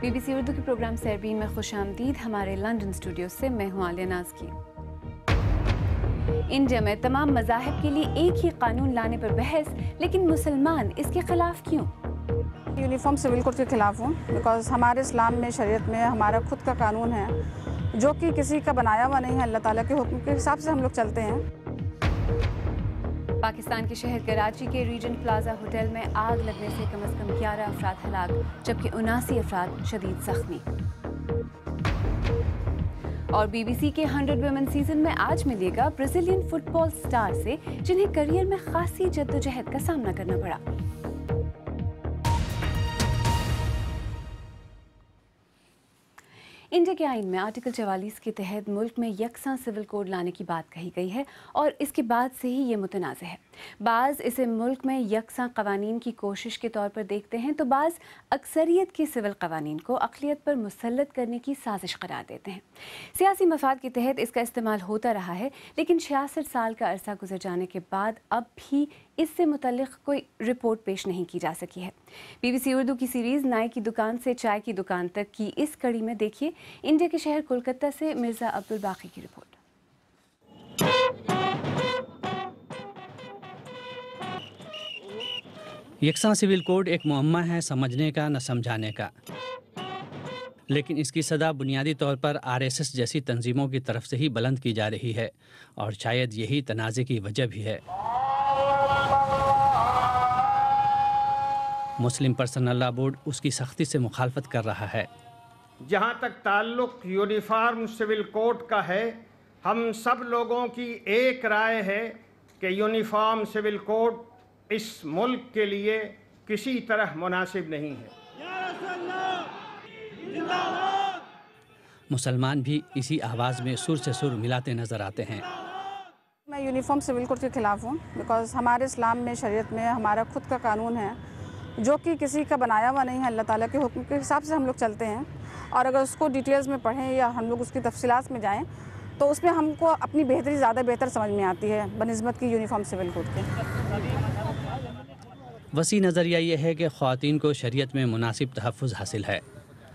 BBC Urdu के programme Sairbeen में खुशामदीद। हमारे लंदन स्टूडियो से मैं हूँ आलिया नाज़की। इंडिया में तमाम मज़ाहिब के लिए एक ही कानून लाने पर बहस, लेकिन मुसलमान इसके खिलाफ क्यों? यूनिफॉर्म सिविल कोड के खिलाफ हूँ, बिकॉज़ हमारे इस्लाम में, शरीयत में हमारा खुद का कानून है जो कि किसी का बनाया हुआ नहीं है। अल्लाह ताला के हुक्म के हिसाब से हम लोग चलते हैं। पाकिस्तान के शहर कराची के रीजेंट प्लाजा होटल में आग लगने से कम से कम 11 अफराद हलाक, जबकि 79 अफराद शदीद जख्मी। और BBC के 100 वुमेन सीजन में आज मिलेगा ब्राज़ीलियन फुटबॉल स्टार से, जिन्हें करियर में खासी जद्दोजहद का सामना करना पड़ा। इंडिया के आइन में आर्टिकल 44 के तहत मुल्क में यकसा सिविल कोड लाने की बात कही गई है और इसके बाद से ही ये मुतनाज़ है। बाज़ इसे मुल्क में यकसा कवानीन की कोशिश के तौर पर देखते हैं, तो बाज़ अक्सरियत के सिविल कवानीन को अक़लियत पर मुसल्लत करने की साजिश करार देते हैं। सियासी मफाद के तहत इसका इस्तेमाल होता रहा है, लेकिन 66 साल का अरसा गुजर जाने के बाद अब भी इससे मुतल्लिक़ कोई रिपोर्ट पेश नहीं की जा सकी है। BBC उर्दू की सीरीज़ नाई की दुकान से चाय की दुकान तक की इस कड़ी में देखिए इंडिया के शहर कोलकाता से मिर्ज़ा अब्दुल बाकी की रिपोर्ट। यकसा सिविल कोड एक मुअम्मा है समझने का न समझाने का, लेकिन इसकी सदा बुनियादी तौर पर RSS जैसी तंजीमों की तरफ से ही बुलंद की जा रही है और शायद यही तनाज़े की वजह भी है। मुस्लिम पर्सनल लॉ बोर्ड उसकी सख्ती से मुखालफत कर रहा है। जहाँ तक ताल्लुक यूनिफॉर्म सिविल कोड का है, हम सब लोगों की एक राय है कि यूनिफॉर्म सिविल कोड इस मुल्क के लिए किसी तरह मुनासिब नहीं है। मुसलमान भी इसी आवाज़ में सुर से सुर मिलाते नजर आते हैं। मैं यूनिफॉर्म सिविल कोड के खिलाफ हूँ, बिकॉज़ हमारे इस्लाम में, शरीयत में हमारा खुद का कानून है जो कि किसी का बनाया हुआ नहीं है। अल्लाह ताला के हुक्म के हिसाब से हम लोग चलते हैं, और अगर उसको डिटेल्स में पढ़ें या हम लोग उसकी तफसीलात में जाएं तो उसमें हमको अपनी बेहतरी ज़्यादा बेहतर समझ में आती है बनिस्बत की यूनिफॉर्म सिविल कोड के। वसी नज़रिया ये है कि ख़वातीन को शरीयत में मुनासिब तहफ़्फ़ुज़ हासिल है।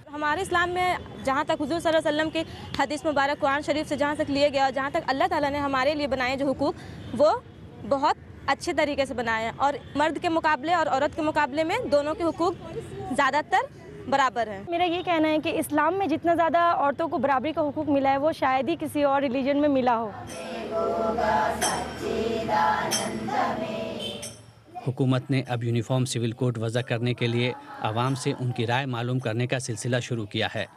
हमारे इस्लाम में जहाँ तक हुज़ूर सल्लल्लाहु अलैहि वसल्लम के हदीस मुबारक कुरान शरीफ से जहाँ तक लिए गया और जहाँ तक अल्लाह ताला ने हमारे लिए बनाए जो हुकूक, वो बहुत अच्छे तरीके से बनाए हैं और मर्द के मुकाबले और औरत के मुकाबले में दोनों के हुकूक ज़्यादातर बराबर है। मेरा ये कहना है कि इस्लाम में जितना ज़्यादा औरतों को बराबरी का हुकूक मिला है वो शायद ही किसी और रिलीजन में मिला हो। हुकूमत ने अब यूनिफॉर्म सिविल कोड वज़ा करने के लिए आवाम से उनकी राय मालूम करने का सिलसिला शुरू किया है,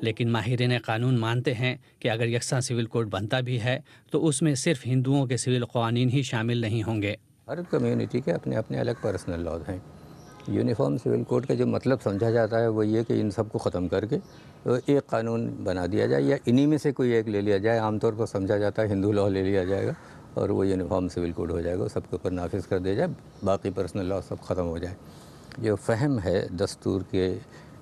लेकिन माहिरीन कानून मानते हैं कि अगर यकसा सिविल कोड बनता भी है तो उसमें सिर्फ हिंदुओं के सिविल क़वानीन ही शामिल नहीं होंगे। हर कम्युनिटी के अपने अपने अलग पर्सनल लॉज हैं। यूनिफॉर्म सिविल कोड का जो मतलब समझा जाता है वो ये कि इन सब को ख़त्म करके तो एक कानून बना दिया जाए या इन्हीं में से कोई एक ले लिया जाए। आमतौर पर समझा जाता है हिंदू लॉ ले लिया जाएगा और वो यूनिफॉर्म सिविल कोड हो जाएगा, सबके ऊपर नाफिज कर दिया जाए, बाकी पर्सनल लॉ सब ख़त्म हो जाए। जो फ़हम है दस्तूर के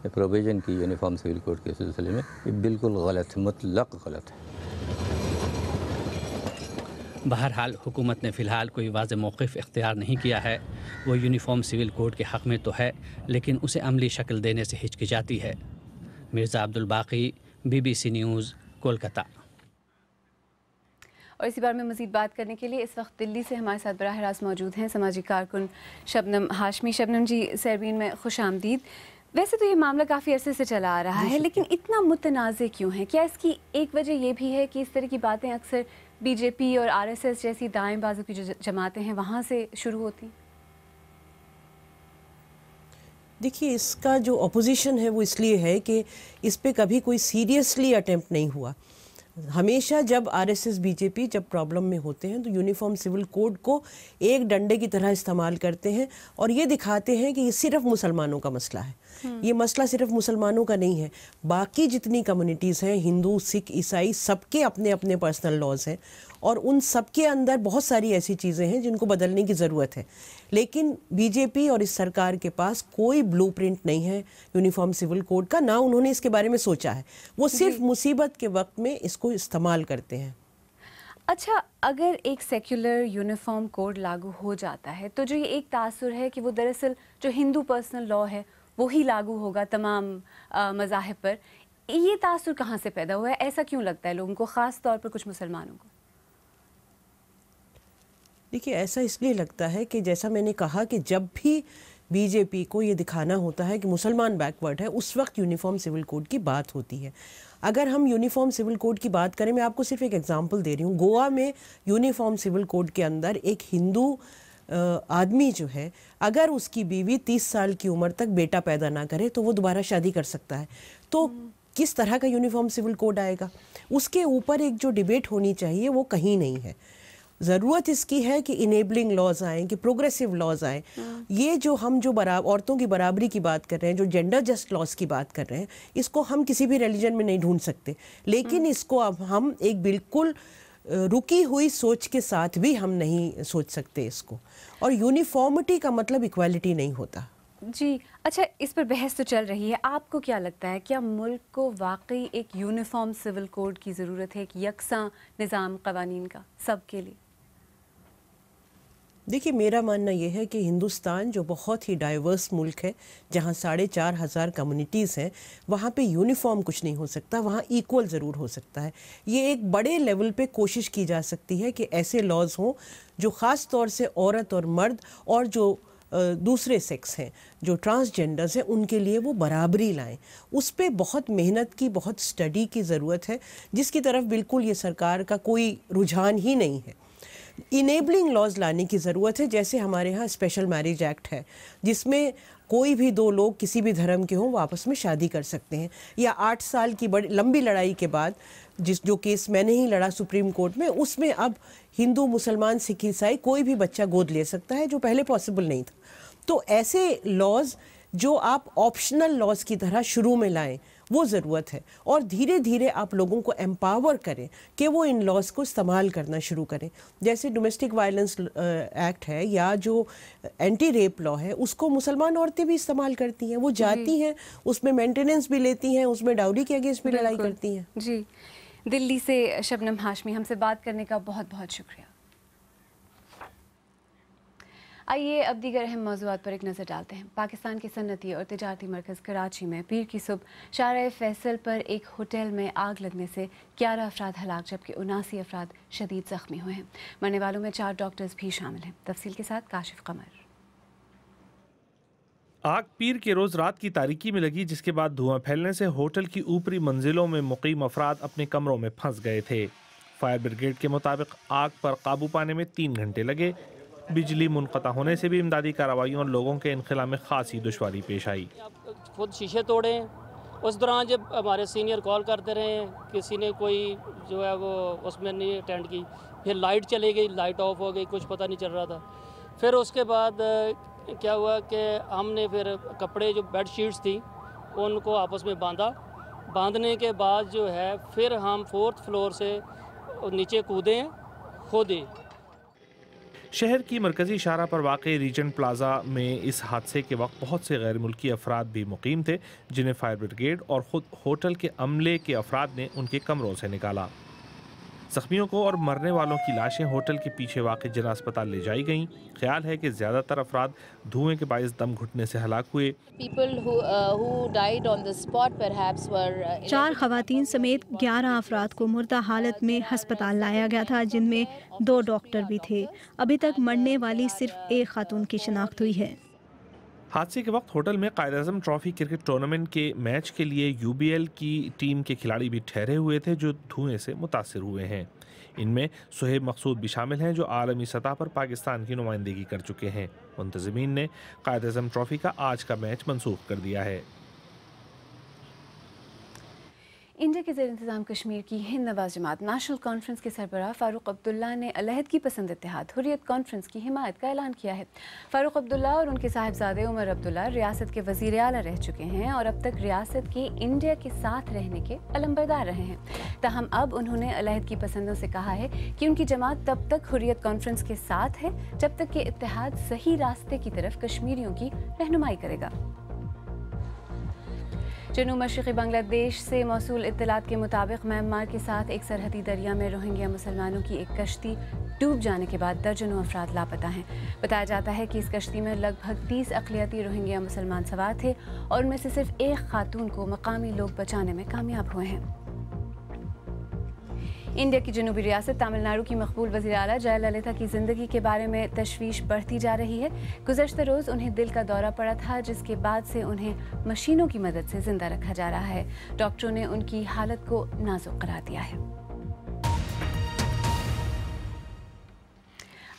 प्रोविज़न की यूनिफॉर्म सिविल कोड के सिलसिले में, ये बिल्कुल गलत है, मुतलक गलत है। बहरहाल हुकूमत ने फ़िलहाल कोई वाज़ेह मौक़िफ़ इख्तियार नहीं किया है। वो यूनिफॉर्म सिविल कोड के हक़ में तो है, लेकिन उसे अमली शक्ल देने से हिचकिचाती है। मिर्ज़ा अब्दुल बाकी, BBC न्यूज़, कोलकाता। और इसी बारे में मज़ीद बात करने के लिए इस वक्त दिल्ली से हमारे साथ बराह रास्त मौजूद हैं समाजी कारकुन शबनम हाशमी। शबनम जी, सरबीन में खुश आमदीद। वैसे तो ये मामला काफ़ी अरसे से चला आ रहा है, लेकिन इतना मुतनाज़ क्यों है? क्या इसकी एक वजह ये भी है कि इस तरह की बातें अक्सर BJP और RSS जैसी दाएं बाजू की जो जमातें हैं वहाँ से शुरू होती? देखिए, इसका जो अपोजिशन है वो इसलिए है कि इस पे कभी कोई सीरियसली अटेम्प्ट नहीं हुआ। हमेशा जब RSS BJP जब प्रॉब्लम में होते हैं तो यूनिफॉर्म सिविल कोड को एक डंडे की तरह इस्तेमाल करते हैं और ये दिखाते हैं कि ये सिर्फ मुसलमानों का मसला है। ये मसला सिर्फ मुसलमानों का नहीं है, बाकी जितनी कम्युनिटीज़ हैं, हिंदू, सिख, ईसाई, सबके अपने अपने पर्सनल लॉज हैं और उन सबके अंदर बहुत सारी ऐसी चीज़ें हैं जिनको बदलने की ज़रूरत है। लेकिन बीजेपी और इस सरकार के पास कोई ब्लूप्रिंट नहीं है यूनिफॉर्म सिविल कोड का, ना उन्होंने इसके बारे में सोचा है। वो सिर्फ मुसीबत के वक्त में इसको इस्तेमाल करते हैं। अच्छा, अगर एक सेक्युलर यूनिफॉर्म कोड लागू हो जाता है तो जो ये एक तासुर है कि वो दरअसल जो हिंदू पर्सनल लॉ है वो ही लागू होगा तमाम मज़ाहिब पर, ये तासुर कहाँ से पैदा हुआ है? ऐसा क्यों लगता है लोगों को, ख़ास तौर पर कुछ मुसलमानों को? देखिए, ऐसा इसलिए लगता है कि जैसा मैंने कहा कि जब भी बीजेपी को ये दिखाना होता है कि मुसलमान बैकवर्ड है, उस वक्त यूनिफॉर्म सिविल कोड की बात होती है। अगर हम यूनिफॉर्म सिविल कोड की बात करें, मैं आपको सिर्फ एक एग्जांपल दे रही हूँ। गोवा में यूनिफॉर्म सिविल कोड के अंदर एक हिंदू आदमी जो है, अगर उसकी बीवी 30 साल की उम्र तक बेटा पैदा ना करे तो वो दोबारा शादी कर सकता है। तो किस तरह का यूनिफॉर्म सिविल कोड आएगा? उसके ऊपर एक जो डिबेट होनी चाहिए वो कहीं नहीं है। ज़रूरत इसकी है कि इनेबलिंग लॉज आएँ, कि प्रोग्रेसिव लॉज आएँ। ये जो हम जो औरतों की बराबरी की बात कर रहे हैं, जो जेंडर जस्ट लॉज की बात कर रहे हैं, इसको हम किसी भी रिलीजन में नहीं ढूंढ सकते, लेकिन इसको अब हम एक बिल्कुल रुकी हुई सोच के साथ भी हम नहीं सोच सकते इसको। और यूनिफॉर्मिटी का मतलब इक्वालिटी नहीं होता। जी, अच्छा, इस पर बहस तो चल रही है। आपको क्या लगता है, क्या मुल्क को वाकई एक यूनिफॉर्म सिविल कोड की ज़रूरत है, एक यकसा निज़ाम क़वानीन का सब के लिए? देखिए, मेरा मानना यह है कि हिंदुस्तान जो बहुत ही डाइवर्स मुल्क है, जहाँ 4,500 कम्युनिटीज़ हैं, वहाँ पे यूनिफॉर्म कुछ नहीं हो सकता, वहाँ इक्वल ज़रूर हो सकता है। ये एक बड़े लेवल पे कोशिश की जा सकती है कि ऐसे लॉज हों जो ख़ास तौर से औरत और मर्द और जो दूसरे सेक्स हैं, जो ट्रांसजेंडर्स हैं, उनके लिए वो बराबरी लाएं। उस पे बहुत मेहनत की, बहुत स्टडी की ज़रूरत है, जिसकी तरफ बिल्कुल ये सरकार का कोई रुझान ही नहीं है। इनेबलिंग लॉज लाने की ज़रूरत है, जैसे हमारे यहाँ स्पेशल मैरिज एक्ट है, जिसमें कोई भी दो लोग किसी भी धर्म के हों वो आपस में शादी कर सकते हैं। या 8 साल की बड़ी लंबी लड़ाई के बाद जो केस मैंने ही लड़ा सुप्रीम कोर्ट में, उसमें अब हिंदू, मुसलमान, सिख, ईसाई कोई भी बच्चा गोद ले सकता है, जो पहले पॉसिबल नहीं था। तो ऐसे लॉज जो आप ऑप्शनल लॉज की तरह शुरू में लाएं, वो ज़रूरत है। और धीरे धीरे आप लोगों को एम्पावर करें कि वो इन लॉज को इस्तेमाल करना शुरू करें। जैसे डोमेस्टिक वायलेंस एक्ट है या जो एंटी रेप लॉ है, उसको मुसलमान औरतें भी इस्तेमाल करती हैं। वो जाती हैं, उसमें मेंटेनेंस भी लेती हैं, उसमें डाउरी के अगेंस्ट भी लड़ाई करती हैं। जी, दिल्ली से शबनम हाशमी, हमसे बात करने का बहुत बहुत शुक्रिया। आइए अब दीगर अहम मौज़ूआत पर एक नज़र डालते हैं। पाकिस्तान के सन्नती और तिजारती मरकज़ कराची में पीर की सुबह शाहराह फैसल पर एक होटल में आग लगने से 11 अफराद हलाक, जबकि 79 अफराद शदीद ज़ख्मी हुए हैं। मरने वालों में 4 डॉक्टर्स भी शामिल हैं। तफसील के साथ काशिफ कमर। आग पीर के रोज़ रात की तारीकी में लगी, जिसके बाद धुआं फैलने से होटल की ऊपरी मंजिलों में मुकीम अफराद अपने कमरों में फंस गए थे। फायर ब्रिगेड के मुताबिक आग पर काबू पाने में 3 घंटे लगे। बिजली मुनक़ता होने से भी इमदादी कार्रवाइयों और लोगों के इनखला में खासी दुश्वारी पेश आई। खुद शीशे तोड़े, उस दौरान जब हमारे सीनियर कॉल करते रहे, किसी ने कोई जो है वो उसमें नहीं अटेंड की, फिर लाइट चली गई, लाइट ऑफ हो गई, कुछ पता नहीं चल रहा था। फिर उसके बाद क्या हुआ कि हमने फिर कपड़े जो बेड शीट्स थी उनको आपस में बांधने के बाद जो है फिर हम 4th फ्लोर से नीचे कूदे खुद ही। शहर की मरकज़ी शाहराह पर वाक़ई रीजेंट प्लाजा में इस हादसे के वक्त बहुत से गैर मुल्की अफराद भी मुकीम थे, जिन्हें फायर ब्रिगेड और ख़ुद होटल के अमले के अफराद ने उनके कमरों से निकाला। ज़ख्मियों को और मरने वालों की लाशें होटल के पीछे वाक़ जना अस्पताल ले जाई गईं। ख्याल है कि ज़्यादातर अफराद धुएं के बायस दम घुटने से हलाक हुए। 4 ख़वातीन समेत 11 अफराद को मुर्दा हालत में हस्पताल लाया गया था, जिनमें 2 डॉक्टर भी थे। अभी तक मरने वाली सिर्फ एक खातून की शिनाख्त हुई है। हादसे के वक्त होटल में कायद-ए-आज़म ट्रॉफी क्रिकेट टूर्नामेंट के मैच के लिए UBL की टीम के खिलाड़ी भी ठहरे हुए थे, जो धुएं से मुतासिर हुए हैं। इनमें सुहेब मकसूद भी शामिल हैं, जो आलमी सतह पर पाकिस्तान की नुमाइंदगी कर चुके हैं। मुंतज़मीन ने कायद-ए-आज़म ट्रॉफी का आज का मैच मनसूख कर दिया है। इंडिया के ज़ेर इंतज़ाम कश्मीर की हिंद नवाज़ जमात नेशनल कॉन्फ्रेंस के सरबराह फ़ारूक अब्दुल्ला ने अलहदगी पसंद इत्तेहाद हुर्रियत कॉन्फ्रेंस की हिमायत का ऐलान किया है। फ़ारूक अब्दुल्ला और उनके साहिबजादे उमर अब्दुल्ला रियासत के वज़ीर आला रह चुके हैं और अब तक रियासत के इंडिया के साथ रहने के अलंबरदार रहे हैं। ताहम अब उन्होंने अलहदगी पसंदों से कहा है कि उनकी जमात तब तक हुर्रियत कॉन्फ्रेंस के साथ है जब तक कि इत्तेहाद सही रास्ते की तरफ कश्मीरियों की रहनुमाई करेगा। जनूब मशरक़ी बांग्लादेश से मौसूल इत्तलात के मुताबिक म्यांमार के साथ एक सरहदी दरिया में रोहिंग्या मुसलमानों की एक कश्ती डूब जाने के बाद दर्जनों अफराद लापता हैं। बताया जाता है कि इस कश्ती में लगभग 30 अक़लियती रोहिंग्या मुसलमान सवार थे और उनमें से सिर्फ एक खातून को मकामी लोग बचाने में कामयाब हुए हैं। इंडिया की जनूबी रियासत तमिलनाडु की मकबूल वज़ीर आला जयललिता की ज़िंदगी के बारे में तशवीश बढ़ती जा रही है। गुज़श्ता रोज़ उन्हें दिल का दौरा पड़ा था, जिसके बाद से उन्हें मशीनों की मदद से ज़िंदा रखा जा रहा है। डॉक्टरों ने उनकी हालत को नाजुक करार दिया है।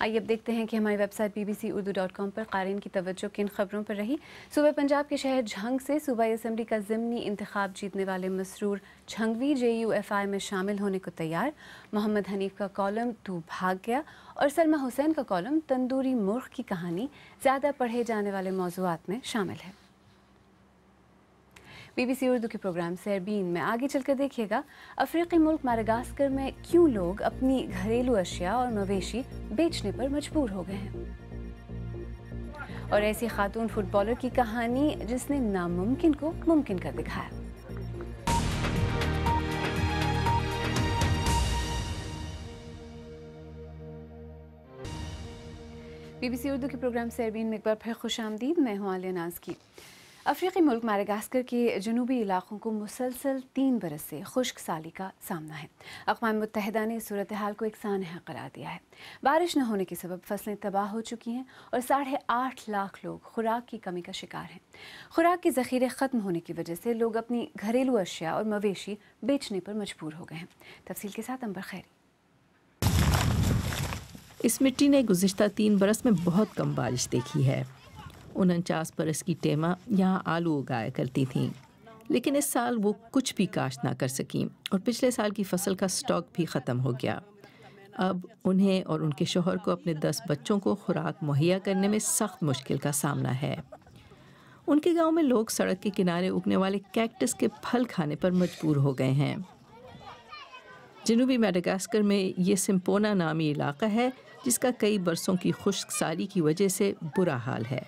आइए अब देखते हैं कि हमारी वेबसाइट bbcurdu.com पर क़ारीन की तवज्जो किन खबरों पर रही। सूबे पंजाब के शहर झंग से सूबाई असम्बली का ज़िमनी इंतखाब जीतने वाले मसरूर झंगवी JUFI में शामिल होने को तैयार। मोहम्मद हनीफ का कॉलम तू भाग गया और सलमा हुसैन का कॉलम तंदूरी मुर्ग की कहानी ज़्यादा पढ़े जाने वाले मौज़ूआत में शामिल है। BBC उर्दू के प्रोग्राम सेरबीन में आगे चलकर देखिएगा, अफ्रीकी मुल्क माडागास्कर में क्यों लोग अपनी घरेलू अशिया और मवेशी बेचने पर मजबूर हो गए हैं, और ऐसी खातून फुटबॉलर की कहानी जिसने नामुमकिन को मुमकिन कर दिखाया। BBC उर्दू के प्रोग्राम सेरबीन में एक बार फिर खुशामदीद। मैं हूँ आलिया नाज की। अफ्रीकी मुल्क माडागास्कर के जनूबी इलाकों को मुसलसल 3 बरस से खुश्क साली का सामना है। अक़वाम मुत्तहिदा ने सूरत हाल को एक सानहा करार दिया है। बारिश न होने के सबब फसलें तबाह हो चुकी हैं और 8.5 लाख लोग खुराक की कमी का शिकार हैं। खुराक के ज़ख़ीरे ख़त्म होने की वजह से लोग अपनी घरेलू अशिया और मवेशी बेचने पर मजबूर हो गए हैं। तफसील के साथ अंबर खैरी। इस मिट्टी ने गुज़िश्ता 3 बरस में बहुत कम बारिश देखी है। 49 बरस की टेमा यहाँ आलू उगाया करती थीं, लेकिन इस साल वो कुछ भी काश्त ना कर सकीं और पिछले साल की फसल का स्टॉक भी ख़त्म हो गया। अब उन्हें और उनके शौहर को अपने 10 बच्चों को खुराक मुहैया करने में सख्त मुश्किल का सामना है। उनके गांव में लोग सड़क के किनारे उगने वाले कैक्टस के फल खाने पर मजबूर हो गए हैं। जनूबी माडागास्कर में ये सिम्पोना नामी इलाका है, जिसका कई बरसों की खुश्क साली की वजह से बुरा हाल है।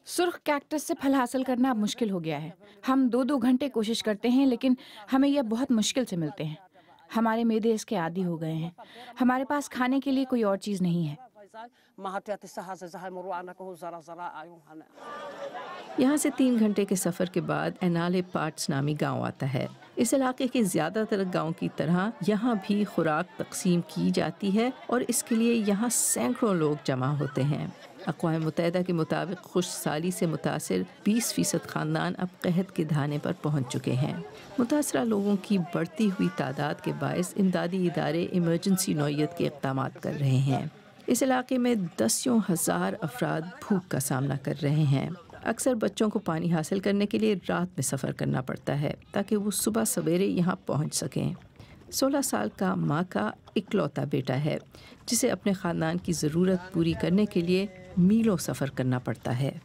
सुर्ख कैक्टस से फल हासिल करना अब मुश्किल हो गया है। हम 2-2 घंटे कोशिश करते हैं, लेकिन हमें यह बहुत मुश्किल से मिलते हैं। हमारे मैदे इसके आदी हो गए हैं। हमारे पास खाने के लिए कोई और चीज़ नहीं है। यहाँ से 3 घंटे के सफ़र के बाद एनाले पार्ट्स नामी गांव आता है। इस इलाके के ज़्यादातर गांव की तरह यहाँ भी खुराक तकसीम की जाती है और इसके लिए यहाँ सैकड़ों लोग जमा होते हैं। अक़वाम मुत्तहिदा के मुताबिक खुश्क साली से मुतासिर 20% ख़ानदान अब कहत के धाने पर पहुँच चुके हैं। मुतासरा लोगों की बढ़ती हुई तादाद के बायस इमदादी इदारे इमरजेंसी नौइयत के इक़दाम कर रहे हैं। इस इलाके में 10 हज़ार अफराद भूख का सामना कर रहे हैं। अक्सर बच्चों को पानी हासिल करने के लिए रात में सफ़र करना पड़ता है ताकि वो सुबह सवेरे यहाँ पहुँच सकें। 16 साल का माँ का इकलौता बेटा है, जिसे अपने ख़ानदान की ज़रूरत पूरी करने के लिए मीलों सफ़र करना पड़ता है।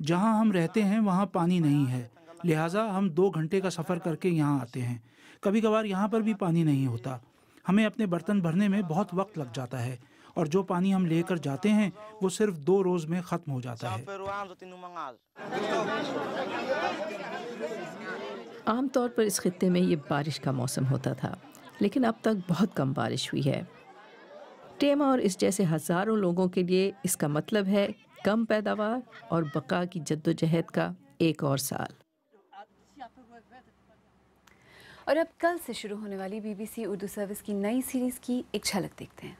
जहाँ हम रहते हैं वहाँ पानी नहीं है, लिहाजा हम 2 घंटे का सफ़र करके यहाँ आते हैं। कभी कभार यहाँ पर भी पानी नहीं होता। हमें अपने बर्तन भरने में बहुत वक्त लग जाता है और जो पानी हम लेकर जाते हैं वो सिर्फ 2 रोज़ में ख़त्म हो जाता है। आमतौर पर इस खित्ते में ये बारिश का मौसम होता था, लेकिन अब तक बहुत कम बारिश हुई है। टेमा और इस जैसे हज़ारों लोगों के लिए इसका मतलब है कम पैदावार और बका की जद्दोजहद का एक और साल। और अब कल से शुरू होने वाली BBC उर्दू सर्विस की नई सीरीज़ की एक झलक देखते हैं।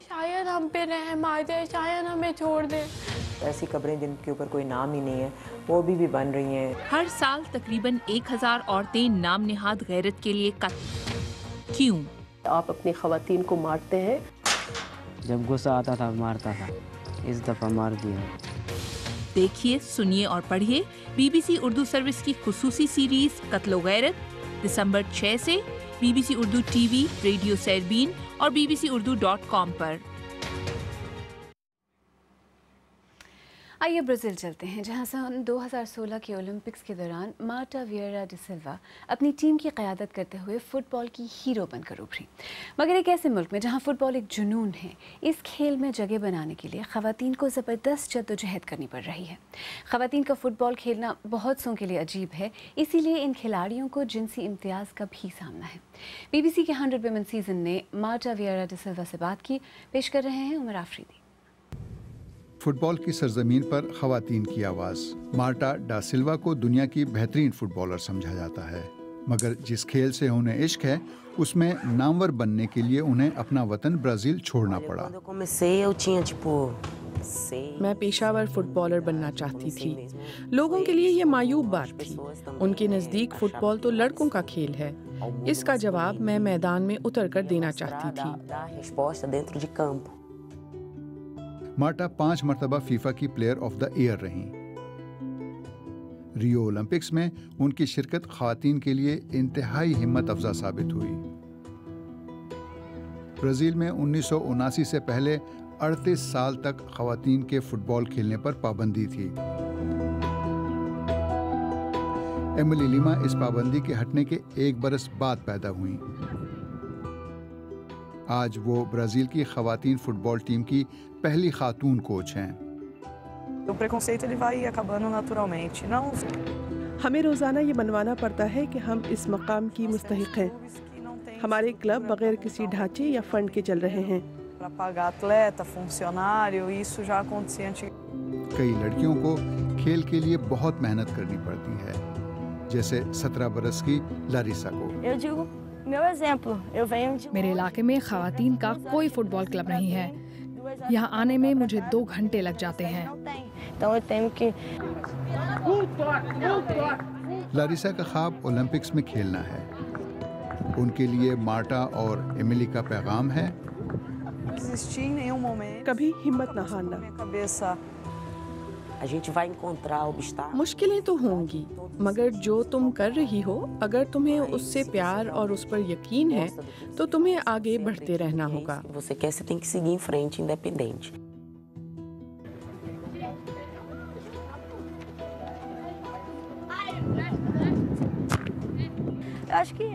शायद हम पे रहम आ जाए, शायद हमें छोड़ दे। ऐसी कब्रें जिनके ऊपर कोई नाम ही नहीं है वो भी बन रही हैं। हर साल तकरीबन 1000 औरतें नाम निहाद गैरत के लिए कत्ल। क्यों? आप अपनी ख़वातीन को मारते हैं। जब गुस्सा आता था मारता था, इस दफ़ा मार दिया। देखिए, सुनिए और पढ़िए BBC उर्दू सर्विस की खुसूसी सीरीज कत्लो गैरत दिसंबर 6 से BBC उर्दू TV, रेडियो सेरबीन और bbcurdu.com पर। आइए ब्राज़ील चलते हैं, जहां सन 2016 के ओलंपिक्स के दौरान मार्टा विएरा डी सिल्वा अपनी टीम की क़यादत करते हुए फ़ुटबॉल की हीरो बनकर उभरी। मगर एक ऐसे मुल्क में जहां फ़ुटबॉल एक जुनून है, इस खेल में जगह बनाने के लिए ख़वातीन को ज़बरदस्त जद्दोजहद करनी पड़ रही है। ख़वातीन का फ़ुटबॉल खेलना बहुत सों के लिए अजीब है, इसीलिए इन खिलाड़ियों को जिनसी इम्तियाज़ का भी सामना है। BBC के 100 वुमेन सीज़न ने मार्टा विएरा डी सिल्वा से बात की। पेश कर रहे हैं उमर आफरीदी। फुटबॉल की सरजमीन पर खवातीन की आवाज़। मार्टा डा सिल्वा को दुनिया की बेहतरीन फुटबॉलर समझा जाता है, मगर जिस खेल से उन्हें इश्क है उसमें नामवर बनने के लिए उन्हें अपना वतन ब्राज़ील छोड़ना पड़ा। मैं पेशावर फुटबॉलर बनना चाहती थी। लोगों के लिए ये मायूब बात थी। उनके नज़दीक फुटबॉल तो लड़कों का खेल है। इसका जवाब मैं मैदान में उतर कर देना चाहती थी। मार्टा 5 मरतबा फीफा की प्लेयर ऑफ द ईयर रहीं। रियो ओलंपिक्स में उनकी शिरकत खवातीन के लिए इंतहाई हिम्मत अफजा साबित हुई। ब्राज़ील में 1979 से पहले 38 साल तक खवातीन के फुटबॉल खेलने पर पाबंदी थी। एमिली लिमा इस पाबंदी के हटने के 1 बरस बाद पैदा हुई। आज वो ब्राज़ील की खवातीन फुटबॉल टीम की पहली खातून कोच हैं। हमें रोज़ाना ये मनवाना पड़ता है कि हम इस मकाम की मुस्तहिक हैं। हमारे क्लब बगैर किसी ढांचे या फंड के चल रहे हैं। कई लड़कियों को खेल के लिए बहुत मेहनत करनी पड़ती है, जैसे 17 बरस की लारिसा को। मेरे इलाके में खवातीन का कोई फुटबॉल क्लब नहीं है। यहाँ आने में मुझे 2 घंटे लग जाते हैं। लारिसा का ख्वाब ओलंपिक्स में खेलना है। उनके लिए मार्टा और एमिली का पैगाम है, कभी हिम्मत न हारना। मुश्किलें तो होंगी, मगर जो तुम कर रही हो, अगर तुम्हें उससे प्यार और उस पर यकीन है तो तुम्हें आगे बढ़ते रहना होगा।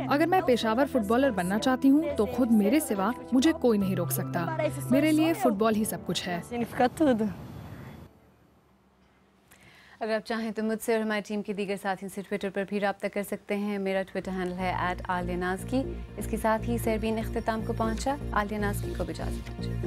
अगर मैं पेशावर फुटबॉलर बनना चाहती हूँ तो खुद मेरे सिवा मुझे कोई नहीं रोक सकता। मेरे लिए फुटबॉल ही सब कुछ है। अगर आप चाहें तो मुझसे और हमारी टीम के दीगर साथियों से ट्विटर पर भी रब्ता कर सकते हैं। मेरा ट्विटर हैंडल है @आलियानाज़की। इसके साथ ही सरबीन इख्तिताम को पहुंचा। आलियानाज़की को भी इजाज़त दीजिए।